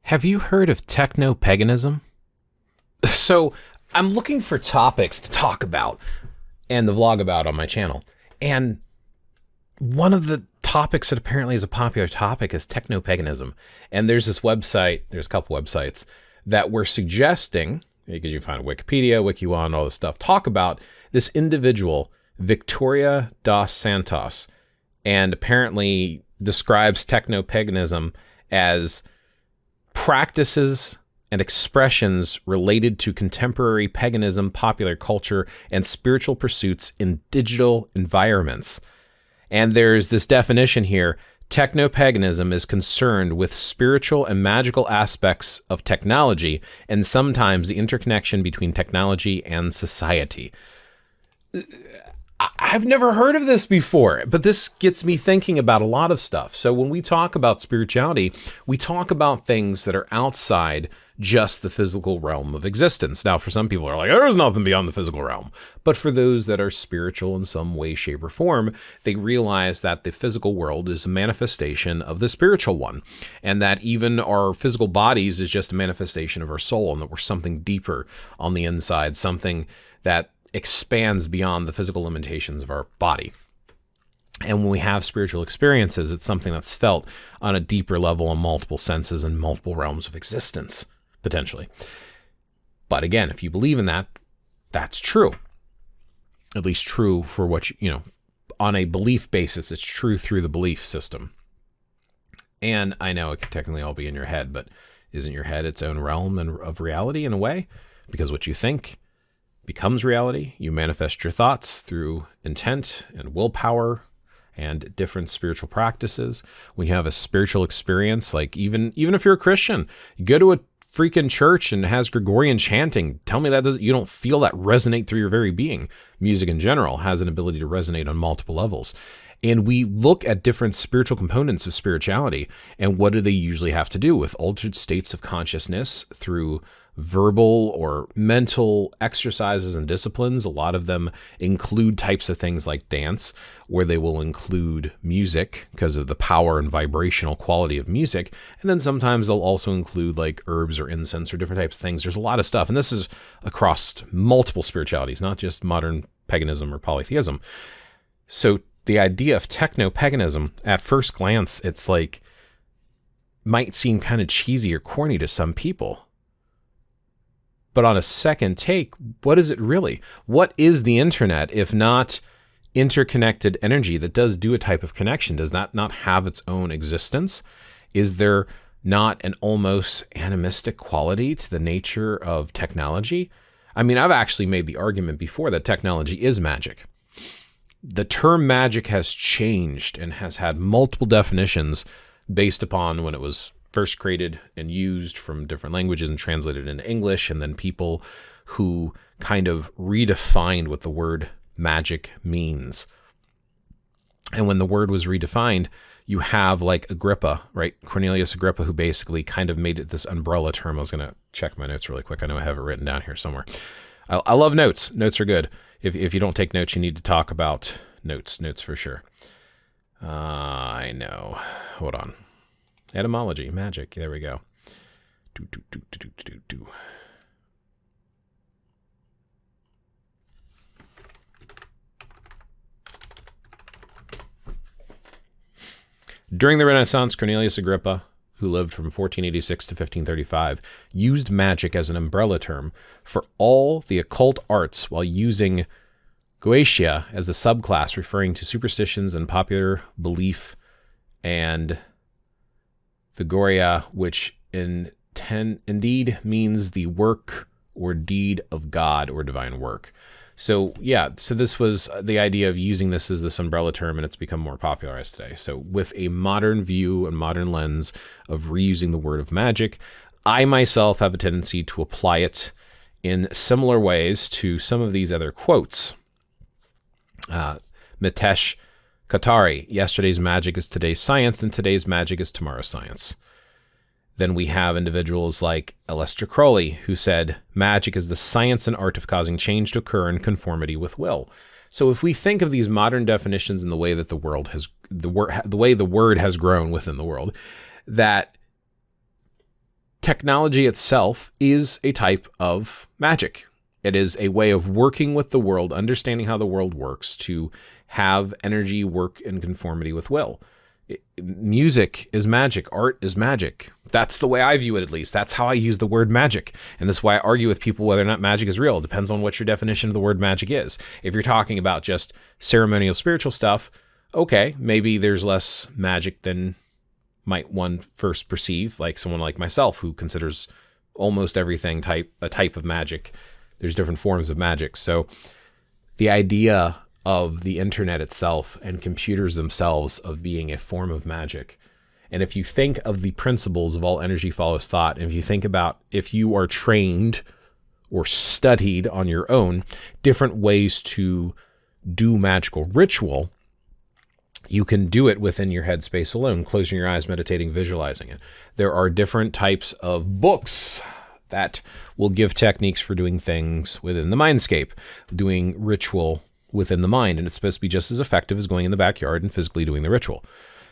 Have you heard of technopaganism? So, I'm looking for topics to talk about and the vlog about on my channel. And one of the topics that apparently is a popular topic is technopaganism. And there's this website, there's a couple websites that were suggesting, because you find Wikipedia, WikiWan, all this stuff, talk about this individual, Victoria dos Santos, and apparently describes technopaganism as practices and expressions related to contemporary paganism, popular culture, and spiritual pursuits in digital environments. And there's this definition here: technopaganism is concerned with spiritual and magical aspects of technology, and sometimes the interconnection between technology and society. I've never heard of this before, but this gets me thinking about a lot of stuff. So when we talk about spirituality, we talk about things that are outside just the physical realm of existence. Now, for some people are like, there's nothing beyond the physical realm. But for those that are spiritual in some way, shape, or form, they realize that the physical world is a manifestation of the spiritual one, and that even our physical bodies is just a manifestation of our soul, and that we're something deeper on the inside, something that expands beyond the physical limitations of our body. And when we have spiritual experiences, it's something that's felt on a deeper level in multiple senses and multiple realms of existence, potentially. But again, if you believe in that, that's true. At least true for what on a belief basis, it's true through the belief system. And I know it could technically all be in your head, but isn't your head its own realm of reality in a way? Because what you think becomes reality. You manifest your thoughts through intent and willpower and different spiritual practices. When you have a spiritual experience, like even if you're a Christian, you go to a freaking church and it has Gregorian chanting. Tell me that you don't feel that resonate through your very being. Music in general has an ability to resonate on multiple levels. And we look at different spiritual components of spirituality, and what do they usually have to do with altered states of consciousness through verbal or mental exercises and disciplines. A lot of them include types of things like dance, where they will include music because of the power and vibrational quality of music. And then sometimes they'll also include like herbs or incense or different types of things. There's a lot of stuff. And this is across multiple spiritualities, not just modern paganism or polytheism. So the idea of technopaganism, at first glance, it's like, might seem kind of cheesy or corny to some people. But on a second take, what is it really? What is the internet if not interconnected energy that does do a type of connection? Does that not have its own existence? Is there not an almost animistic quality to the nature of technology? I mean, I've actually made the argument before that technology is magic. The term magic has changed and has had multiple definitions based upon when it was first created and used from different languages and translated into English, and then people who kind of redefined what the word magic means. And when the word was redefined, you have like Agrippa, right? Cornelius Agrippa, who basically kind of made it this umbrella term. I was going to check my notes really quick. I know I have it written down here somewhere. I love notes. Notes are good. If you don't take notes, you need to talk about notes. Notes for sure. I know. Hold on. Etymology, magic. There we go. During the Renaissance, Cornelius Agrippa, who lived from 1486 to 1535, used magic as an umbrella term for all the occult arts, while using Goetia as a subclass referring to superstitions and popular belief, and the Goria, which indeed means the work or deed of God or divine work. So yeah, so this was the idea of using this as this umbrella term, and it's become more popularized today. So with a modern view and modern lens of reusing the word of magic, I myself have a tendency to apply it in similar ways to some of these other quotes. Mitesh Katari, yesterday's magic is today's science, and today's magic is tomorrow's science. Then we have individuals like Aleister Crowley, who said, magic is the science and art of causing change to occur in conformity with will. So if we think of these modern definitions in the way that the way the word has grown within the world, that technology itself is a type of magic. It is a way of working with the world, understanding how the world works, to have energy work in conformity with will. Music is magic. Art is magic. That's the way I view it, at least. That's how I use the word magic. And that's why I argue with people whether or not magic is real. It depends on what your definition of the word magic is. If you're talking about just ceremonial spiritual stuff, okay, maybe there's less magic than might one first perceive, like someone like myself who considers almost everything a type of magic. There's different forms of magic. So the idea of the internet itself and computers themselves of being a form of magic. And if you think of the principles of all energy follows thought, and if you think about if you are trained or studied on your own different ways to do magical ritual, you can do it within your headspace alone, closing your eyes, meditating, visualizing it. There are different types of books that will give techniques for doing things within the mindscape, doing ritual within the mind, and it's supposed to be just as effective as going in the backyard and physically doing the ritual.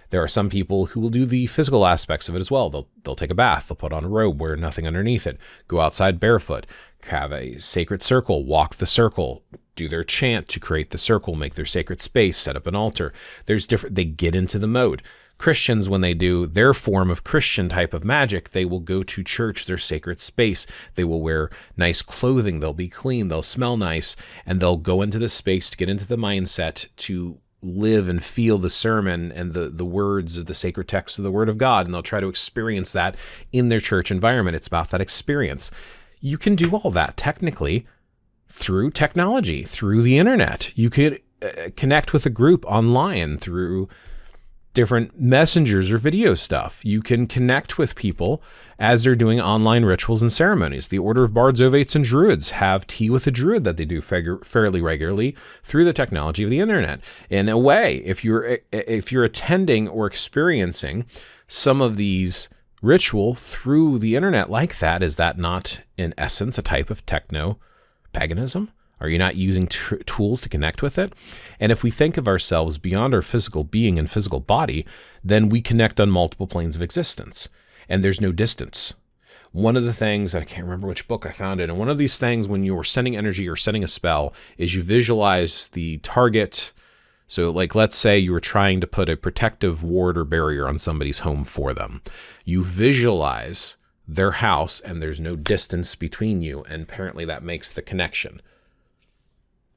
There are some people who will do the physical aspects of it as well. They'll take a bath, they'll put on a robe, wear nothing underneath it, go outside barefoot, have a sacred circle, walk the circle, do their chant to create the circle, make their sacred space, set up an altar. They get into the mode. Christians, when they do their form of Christian type of magic, they will go to church, their sacred space. They will wear nice clothing. They'll be clean. They'll smell nice. And they'll go into the space to get into the mindset to live and feel the sermon and the words of the sacred text of the Word of God. And they'll try to experience that in their church environment. It's about that experience. You can do all that technically through technology, through the internet. You could connect with a group online through different messengers or video stuff. You can connect with people as they're doing online rituals and ceremonies. The Order of Bards, Ovates, and Druids have tea with a druid that they do fairly regularly through the technology of the internet. In a way, if you're attending or experiencing some of these ritual through the internet like that, is that not in essence a type of technopaganism? Are you not using tools to connect with it? And if we think of ourselves beyond our physical being and physical body, then we connect on multiple planes of existence, and there's no distance. One of the things, I can't remember which book I found it, and one of these things when you're sending energy or setting a spell is you visualize the target. So like, let's say you were trying to put a protective ward or barrier on somebody's home for them. You visualize their house and there's no distance between you, and apparently that makes the connection.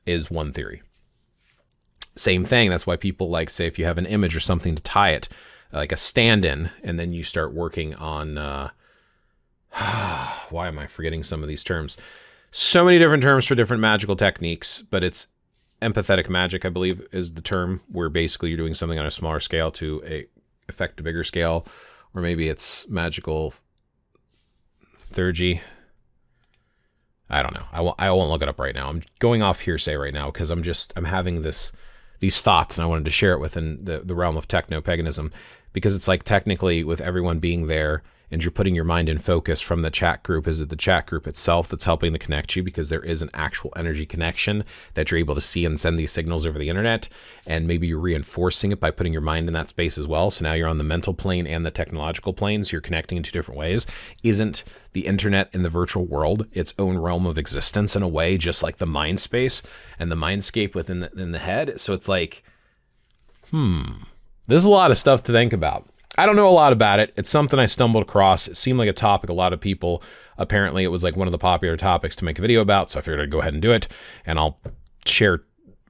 Is one theory. Same thing. That's why people like, say, if you have an image or something to tie it, like a stand-in, and then you start working on, why am I forgetting some of these terms? So many different terms for different magical techniques, but it's empathetic magic, I believe, is the term, where basically you're doing something on a smaller scale to affect a bigger scale, or maybe it's magical theurgy. I don't know. I won't look it up right now. I'm going off hearsay right now because I'm having these thoughts, and I wanted to share it within the realm of technopaganism, because it's like, technically, with everyone being there and you're putting your mind in focus from the chat group, is it the chat group itself that's helping to connect you, because there is an actual energy connection that you're able to see and send these signals over the internet, and maybe you're reinforcing it by putting your mind in that space as well. So now you're on the mental plane and the technological plane, so you're connecting in two different ways. Isn't the internet in the virtual world its own realm of existence in a way, just like the mind space and the mindscape within the head? So it's like, there's a lot of stuff to think about. I don't know a lot about it. It's something I stumbled across. It seemed like a topic a lot of people, apparently it was like one of the popular topics to make a video about, so I figured I'd go ahead and do it, and I'll share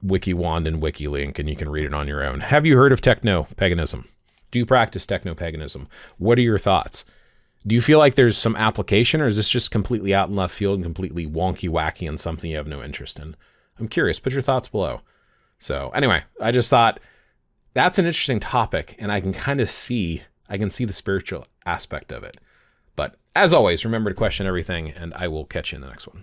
WikiWand and WikiLink, and you can read it on your own. Have you heard of technopaganism? Do you practice technopaganism? What are your thoughts? Do you feel like there's some application, or is this just completely out in left field and completely wonky wacky and something you have no interest in? I'm curious. Put your thoughts below. So anyway, I just thought that's an interesting topic, and I can see the spiritual aspect of it. But as always, remember to question everything, and I will catch you in the next one.